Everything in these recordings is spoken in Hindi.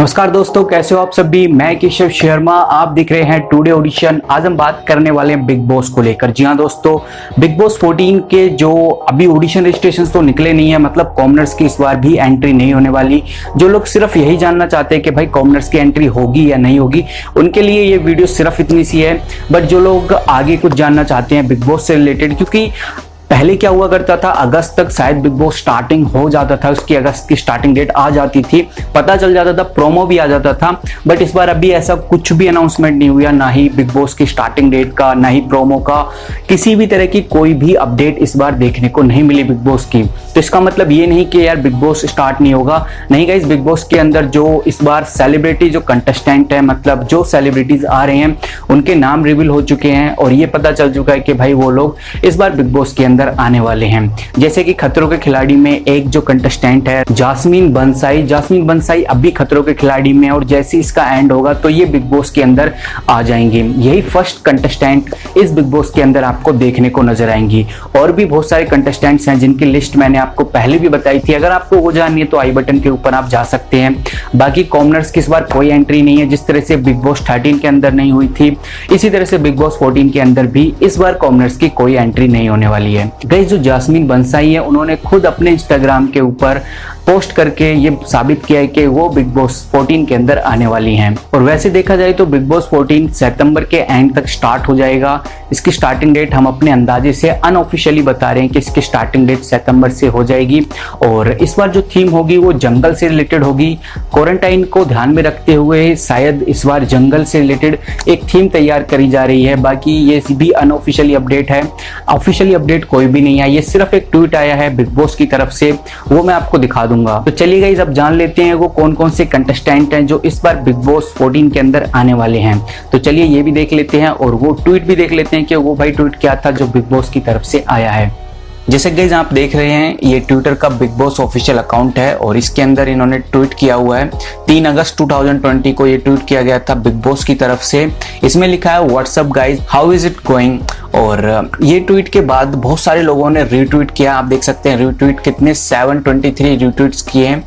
नमस्कार दोस्तों, कैसे हो आप सभी। मैं केशव शर्मा, आप देख रहे हैं टुडे ऑडिशन। आज हम बात करने वाले हैं बिग बॉस को लेकर। जी हाँ दोस्तों, बिग बॉस 14 के जो अभी ऑडिशन रजिस्ट्रेशन तो निकले नहीं है, मतलब कॉमनर्स की इस बार भी एंट्री नहीं होने वाली। जो लोग सिर्फ यही जानना चाहते हैं कि भाई कॉमनर्स की एंट्री होगी या नहीं होगी, उनके लिए ये वीडियो सिर्फ इतनी सी है। बट जो लोग आगे कुछ जानना चाहते हैं बिग बॉस से रिलेटेड, क्योंकि पहले क्या हुआ करता था, अगस्त तक शायद बिग बॉस स्टार्टिंग हो जाता था, उसकी अगस्त की स्टार्टिंग डेट आ जाती थी, पता चल जाता था, प्रोमो भी आ जाता था। बट इस बार अभी ऐसा कुछ भी अनाउंसमेंट नहीं हुआ, ना ही बिग बॉस की स्टार्टिंग डेट का, ना ही प्रोमो का, किसी भी तरह की कोई भी अपडेट इस बार देखने को नहीं मिली बिग बॉस की। तो इसका मतलब ये नहीं कि यार बिग बॉस स्टार्ट नहीं होगा, नहीं गाइस। बिग बॉस के अंदर जो इस बार सेलिब्रिटी जो कंटेस्टेंट है, मतलब जो सेलिब्रिटीज आ रहे हैं, उनके नाम रिवील हो चुके हैं और ये पता चल चुका है कि भाई वो लोग इस बार बिग बॉस के अंदर आने वाले हैं। जैसे कि खतरों के खिलाड़ी में एक जो कंटेस्टेंट है जास्मीन बंसाई अभी खतरों के खिलाड़ी में, और जैसे इसका एंड होगा तो ये बिग बॉस के अंदर आ जाएंगे। यही फर्स्ट कंटेस्टेंट इस बिग बॉस के अंदर आपको देखने को नजर आएंगी। और भी बहुत सारे कंटेस्टेंट्स हैं जिनकी लिस्ट मैंने आपको पहले भी बताई थी। अगर आपको वो जाननी है तो आई बटन के ऊपर आप जा सकते हैं। बाकी कॉमनर्स की इस बार कोई एंट्री नहीं है। जिस तरह से बिग बॉस 13 के अंदर नहीं हुई थी, इसी तरह से बिग बॉस 14 के अंदर भी इस बार कॉमनर्स की कोई एंट्री नहीं होने वाली है। गाइस, जो जास्मीन बंसाई है, उन्होंने खुद अपने इंस्टाग्राम के ऊपर पोस्ट करके ये साबित किया है कि वो बिग बॉस 14 के अंदर आने वाली हैं। और वैसे देखा जाए तो बिग बॉस 14 सितंबर के एंड तक स्टार्ट हो जाएगा। इसकी स्टार्टिंग डेट हम अपने अंदाजे से अनऑफिशियली बता रहे हैं कि इसकी स्टार्टिंग डेट सितंबर से हो जाएगी। और इस बार जो थीम होगी वो जंगल से रिलेटेड होगी। क्वारंटाइन को ध्यान में रखते हुए शायद इस बार जंगल से रिलेटेड एक थीम तैयार करी जा रही है। बाकी ये भी अनऑफिशियली अपडेट है, ऑफिशियली अपडेट कोई भी नहीं है। ये सिर्फ एक ट्वीट आया है बिग बॉस की तरफ से, वो मैं आपको दिखा दूंगा। तो चलिए गाइस, अब जान लेते हैं वो कौन कौन से कंटेस्टेंट हैं जो इस बार बिग बॉस 14 के अंदर आने वाले हैं। तो चलिए ये भी देख लेते हैं और वो ट्वीट भी देख लेते हैं कि वो भाई ट्वीट क्या था जो बिग बॉस की तरफ से आया है। जैसे गाइस आप देख रहे हैं, ये ट्विटर का बिग बॉस ऑफिशियल अकाउंट है और इसके अंदर इन्होंने ट्वीट किया हुआ है। 3 अगस्त 2020 को ये ट्वीट किया गया था बिग बॉस की तरफ से। इसमें लिखा है, WhatsApp guys, how is it going. और ये ट्वीट के बाद बहुत सारे लोगों ने रीट्वीट किया। आप देख सकते हैं रीट्वीट कितने 723 रीट्वीट्स किए हैं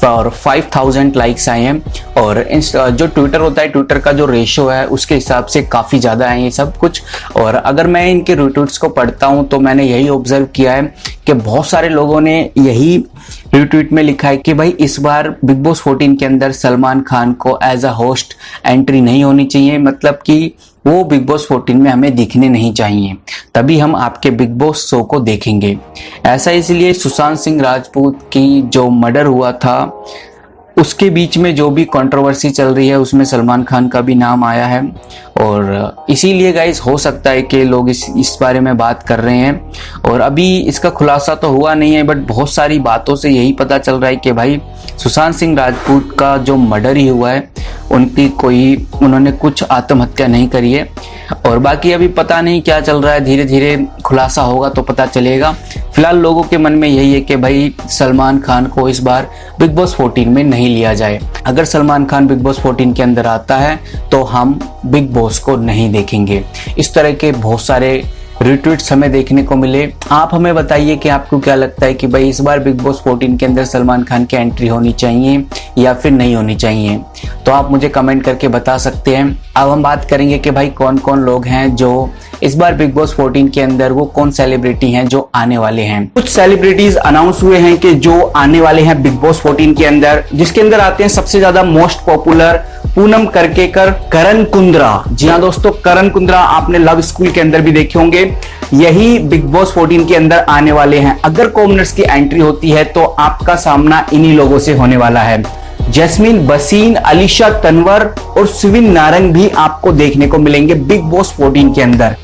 और 5000 लाइक्स आए हैं। और जो ट्विटर होता है, ट्विटर का जो रेशियो है उसके हिसाब से काफी ज्यादा है ये सब कुछ। और अगर मैं इनके रीट्वीट्स को पढ़ता हूं तो मैंने यही ऑब्जर्व किया है कि बहुत सारे लोगों ने यही रीट्वीट में लिखा है कि भाई इस बार बिग बॉस 14 के अंदर सलमान खान को एज अ होस्ट एंट्री नहीं होनी चाहिए, मतलब कि वो बिग बॉस 14 में हमें दिखने नहीं चाहिए, तभी हम आपके बिग बॉस शो को देखेंगे। ऐसा इसलिए सुशांत सिंह राजपूत की जो मर्डर हुआ था उसके बीच में जो भी कंट्रोवर्सी चल रही है उसमें सलमान खान का भी नाम आया है। और इसीलिए गाइस हो सकता है कि लोग इस बारे में बात कर रहे हैं। और अभी इसका खुलासा तो हुआ नहीं है, बट बहुत सारी बातों से यही पता चल रहा है कि भाई सुशांत सिंह राजपूत का जो मर्डर ही हुआ है उन्होंने कुछ आत्महत्या नहीं करी है। और बाकी अभी पता नहीं क्या चल रहा है, धीरे धीरे खुलासा होगा तो पता चलेगा। फिलहाल लोगों के मन में यही है कि भाई सलमान खान को इस बार बिग बॉस 14 में नहीं लिया जाए। अगर सलमान खान बिग बॉस 14 के अंदर आता है तो हम बिग बॉस को नहीं देखेंगे। इस तरह के बहुत सारे रिट्वीट्स हमें देखने को मिले। आप हमें बताइए कि आपको क्या लगता है कि भाई इस बार बिग बॉस 14 के अंदर सलमान खान की एंट्री होनी चाहिए या फिर नहीं होनी चाहिए, तो आप मुझे कमेंट करके बता सकते हैं। अब हम बात करेंगे कि भाई कौन कौन लोग हैं जो इस बार बिग बॉस 14 के अंदर, वो कौन सेलिब्रिटी हैं जो आने वाले हैं। कुछ सेलिब्रिटीज अनाउंस हुए हैं कि जो आने वाले हैं बिग बॉस 14 के अंदर, जिसके अंदर आते हैं सबसे ज्यादा मोस्ट पॉपुलर पूनम करकेकर, करण कुंद्रा। जी हाँ दोस्तों, करण कुंद्रा आपने लव स्कूल के अंदर भी देखे होंगे, यही बिग बॉस 14 के अंदर आने वाले हैं। अगर कॉमनर्स की एंट्री होती है तो आपका सामना इन्हीं लोगों से होने वाला है। जैस्मीन बसीन, अलीशा तनवर और सुविन नारंग भी आपको देखने को मिलेंगे बिग बॉस 14 के अंदर।